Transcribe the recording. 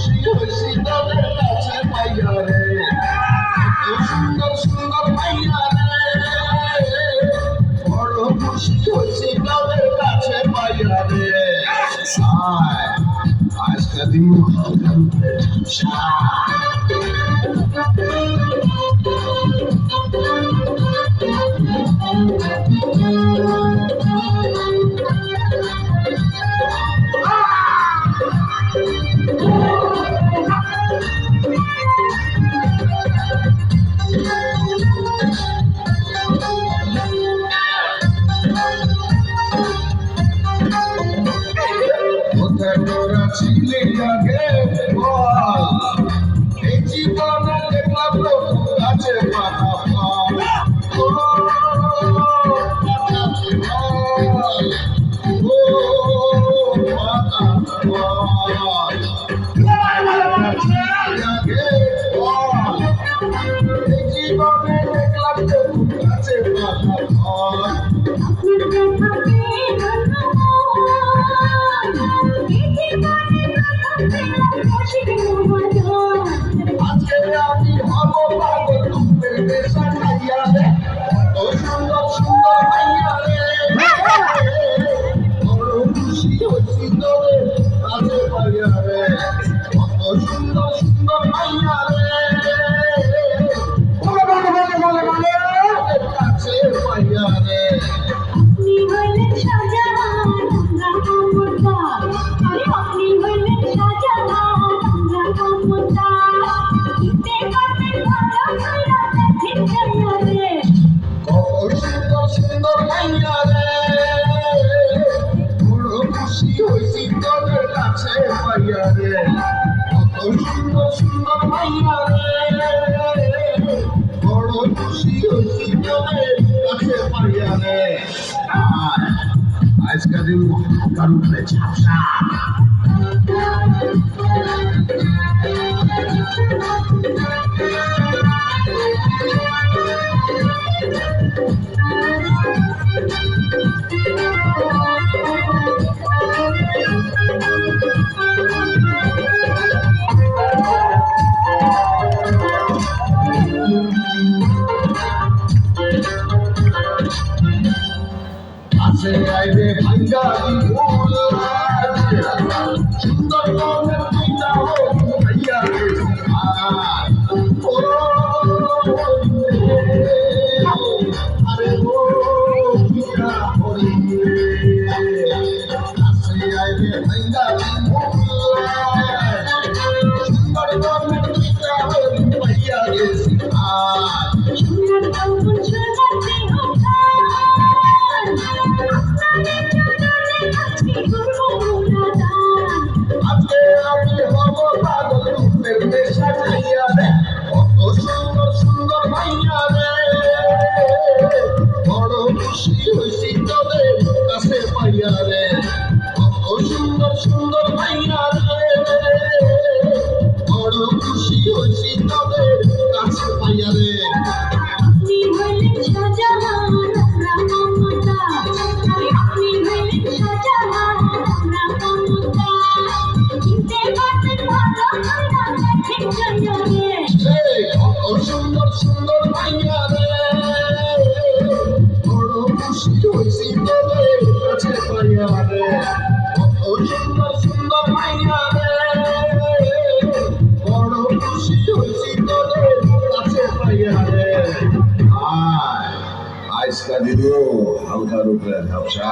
খুশি হয়েছি তোদের কাছে পাইয়া রে, সুন্দর সুন্দর পাইয়া রে, বড় খুশি হয়েছি তোদের কাছে পাইয়া রে। আজকে দিন তোরা ছিলে আগে বল, এই জীবনে দেখলাম প্রথম গাছে পাতা ফল, জীবনে দেখলাম প্রথম গাছে পাতা ফল। আজকে আমি হব পাগল তুমি বেশা খাইয়া রে, কত সুন্দর সুন্দর মাইয়া রে, বড় খুশি হচ্ছি তোরে কাছে পাইয়া রে, কত সুন্দর সুন্দর মাইয়া রে, কাছে পাইয়া রে। সুন্দর মাইয়া রে, বড় খুশি হয়েছি তোদের কাছে পাইয়া রে, কত সুন্দর সুন্দর মাইয়া রে, বড় খুশি হয়েছি তোদের কাছে পাইয়া রে। আজকে দিন হালকার উপরে ঝাপসা, আছে আইবে ভাঙ্গা ফুল সুন্দর মনের ভাইয়া হো ভাইয়া রে, আরে ও কিয়া হরি, আছে আইবে ভাঙ্গা ফুল সুন্দর মনের ভাইয়া হো ভাইয়া রে, আজকে আমি হব পাগল রূপের নেশা খাইয়া রে, কত সুন্দর সুন্দর মাইয়া রে, বড় খুশি হয়েছি তোদের কাছে পাইয়া রে, কত সুন্দর সুন্দর মাইয়া রে, বড় খুশি হয়েছি তোদের কাছে পাইয়া রে। সুন্দর সুন্দর মাইয়া রে, বড় খুশি হয়েছি তোদের কাছে পাইয়া রে, কত সুন্দর সুন্দর মাইয়া রে, বড় খুশি হয়েছি তোদের কাছে পাইয়া রে। আজকা দিল হালকার উপরে ঝাপসা।